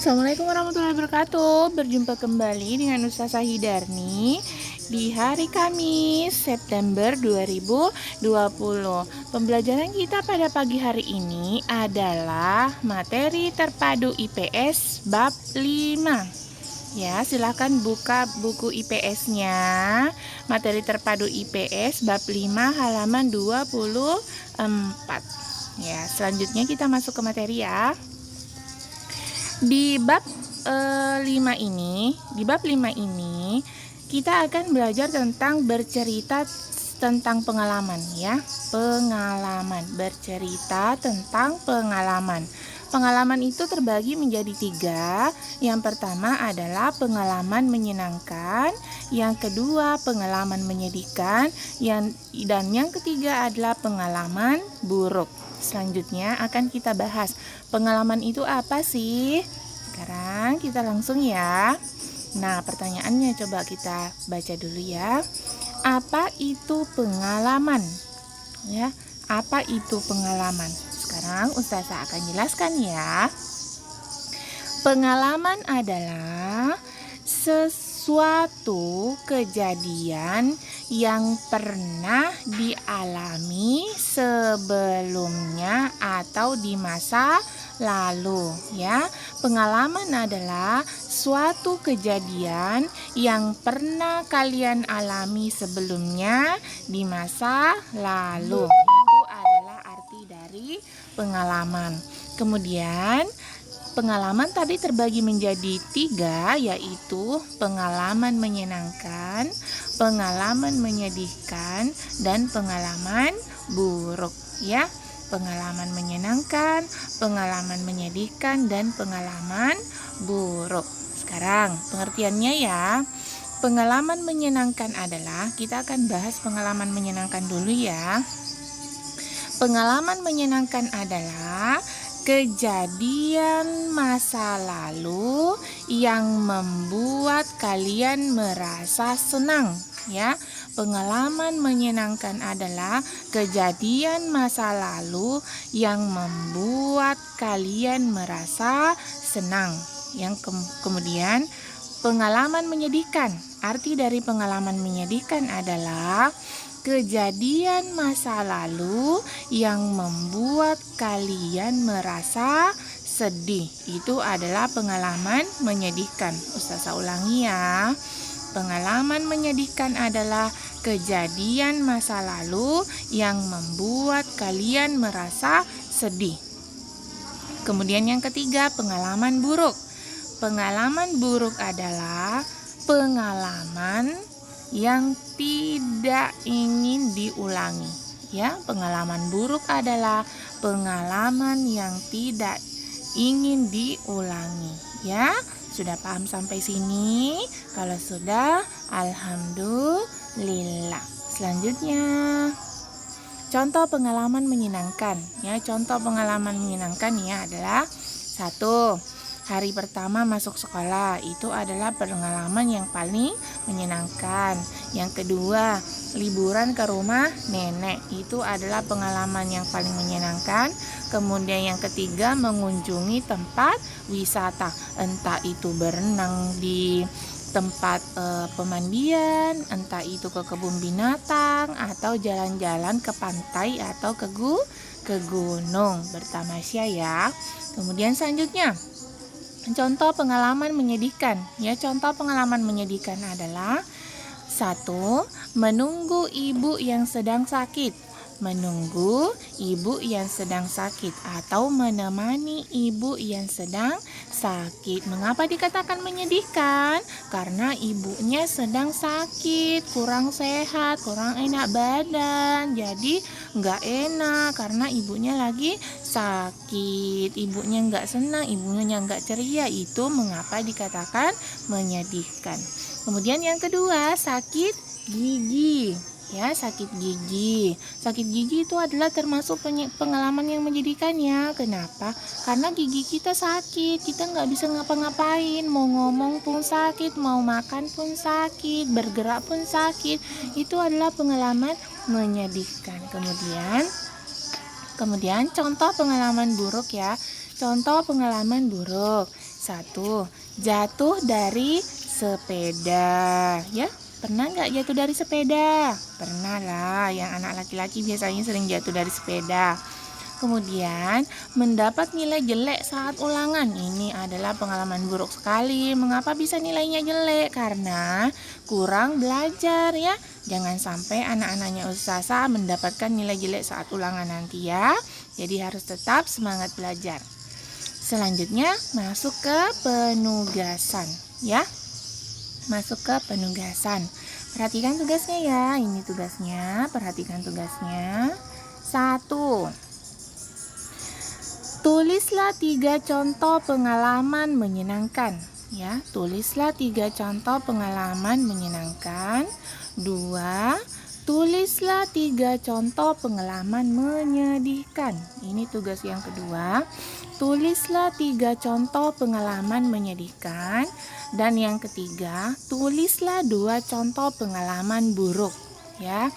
Assalamualaikum warahmatullahi wabarakatuh. Berjumpa kembali dengan Ustazah Hidarni di hari Kamis September 2020. Pembelajaran kita pada pagi hari ini adalah materi terpadu IPS bab 5. Ya, silahkan buka buku IPS-nya. Materi terpadu IPS bab 5 halaman 24. Ya, selanjutnya kita masuk ke materi ya. Di bab 5 ini, kita akan belajar tentang bercerita tentang pengalaman ya. Bercerita tentang pengalaman. Pengalaman itu terbagi menjadi 3. Yang pertama adalah pengalaman menyenangkan, yang kedua pengalaman menyedihkan, dan yang ketiga adalah pengalaman buruk. Selanjutnya akan kita bahas pengalaman itu apa sih? Sekarang kita langsung ya. Nah, pertanyaannya coba kita baca dulu ya. Apa itu pengalaman? Ya, apa itu pengalaman? Sekarang Ustazah akan jelaskan ya. Pengalaman adalah sesuatu kejadian yang pernah dialami sebelumnya atau di masa lalu ya. Pengalaman adalah suatu kejadian yang pernah kalian alami sebelumnya di masa lalu. Itu adalah arti dari pengalaman. Kemudian pengalaman tadi terbagi menjadi 3, yaitu pengalaman menyenangkan, pengalaman menyedihkan, dan pengalaman buruk ya. Pengalaman menyenangkan, pengalaman menyedihkan, dan pengalaman buruk. Sekarang pengertiannya ya. Pengalaman menyenangkan adalah, kita akan bahas pengalaman menyenangkan dulu ya. Pengalaman menyenangkan adalah kejadian masa lalu yang membuat kalian merasa senang ya. Pengalaman menyenangkan adalah kejadian masa lalu yang membuat kalian merasa senang. Kemudian pengalaman menyedihkan. Arti dari pengalaman menyedihkan adalah kejadian masa lalu yang membuat kalian merasa sedih. Itu adalah pengalaman menyedihkan. Ustazah ulangi ya. Pengalaman menyedihkan adalah kejadian masa lalu yang membuat kalian merasa sedih. Kemudian yang ketiga, pengalaman buruk. Pengalaman buruk adalah pengalaman yang tidak ingin diulangi ya. Pengalaman buruk adalah pengalaman yang tidak ingin diulangi ya. Sudah paham sampai sini? Kalau sudah, alhamdulillah. Selanjutnya, contoh pengalaman menyenangkan ya. Contoh pengalaman menyenangkan ya adalah 1. Hari pertama masuk sekolah, itu adalah pengalaman yang paling menyenangkan. Yang kedua, liburan ke rumah nenek, itu adalah pengalaman yang paling menyenangkan. Kemudian yang ketiga, mengunjungi tempat wisata, entah itu berenang di tempat pemandian, entah itu ke kebun binatang, atau jalan-jalan ke pantai atau ke gunung bertamasya ya. Kemudian selanjutnya, contoh pengalaman menyedihkan ya. Contoh pengalaman menyedihkan adalah 1. Menunggu ibu yang sedang sakit. Menunggu ibu yang sedang sakit atau menemani ibu yang sedang sakit. Mengapa dikatakan menyedihkan? Karena ibunya sedang sakit, kurang sehat, kurang enak badan. Jadi nggak enak karena ibunya lagi sakit. Ibunya nggak senang, ibunya nggak ceria. Itu mengapa dikatakan menyedihkan. Kemudian yang kedua, sakit gigi. Ya, sakit gigi. Sakit gigi itu adalah termasuk pengalaman yang menyedihkan ya. Kenapa? Karena gigi kita sakit, kita nggak bisa ngapa-ngapain. Mau ngomong pun sakit, mau makan pun sakit, bergerak pun sakit. Itu adalah pengalaman menyedihkan. Kemudian contoh pengalaman buruk ya. contoh pengalaman buruk. 1. Jatuh dari sepeda. Ya, pernah nggak jatuh dari sepeda? Pernah lah, yang anak laki-laki biasanya sering jatuh dari sepeda. Kemudian, mendapat nilai jelek saat ulangan. Ini adalah pengalaman buruk sekali. Mengapa bisa nilainya jelek? Karena kurang belajar ya. Jangan sampai anak-anaknya Ustazah mendapatkan nilai jelek saat ulangan nanti ya. Jadi harus tetap semangat belajar. Selanjutnya, masuk ke penugasan ya. Masuk ke penugasan. Perhatikan tugasnya ya. Ini tugasnya, perhatikan tugasnya. 1. Tulislah 3 contoh pengalaman menyenangkan. Ya, tulislah 3 contoh pengalaman menyenangkan. 2. Tulislah 3 contoh pengalaman menyedihkan. Ini tugas yang kedua. Tulislah 3 contoh pengalaman menyedihkan. Dan yang ketiga, tulislah 2 contoh pengalaman buruk. Ya.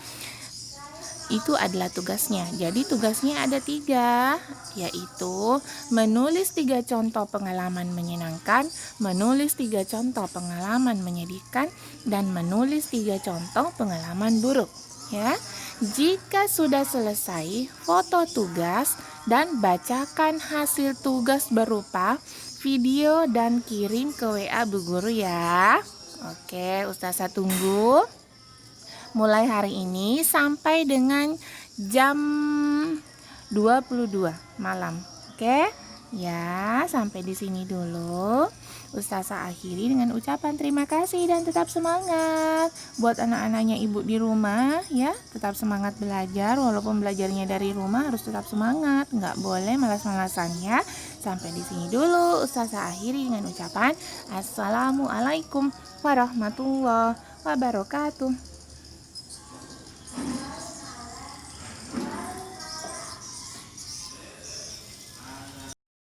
Itu adalah tugasnya. Jadi tugasnya ada 3, yaitu menulis 3 contoh pengalaman menyenangkan, menulis 3 contoh pengalaman menyedihkan, dan menulis 3 contoh pengalaman buruk. Ya, jika sudah selesai, foto tugas dan bacakan hasil tugas berupa video dan kirim ke WA Bu Guru ya. Oke, Ustazah tunggu. Mulai hari ini sampai dengan jam 22 malam. Oke? Ya, sampai di sini dulu. Ustazah akhiri dengan ucapan terima kasih dan tetap semangat. Buat anak-anaknya ibu di rumah ya, tetap semangat belajar. Walaupun belajarnya dari rumah harus tetap semangat. Nggak boleh malas-malasan ya. Sampai di sini dulu. Ustazah akhiri dengan ucapan Assalamualaikum warahmatullahi wabarakatuh.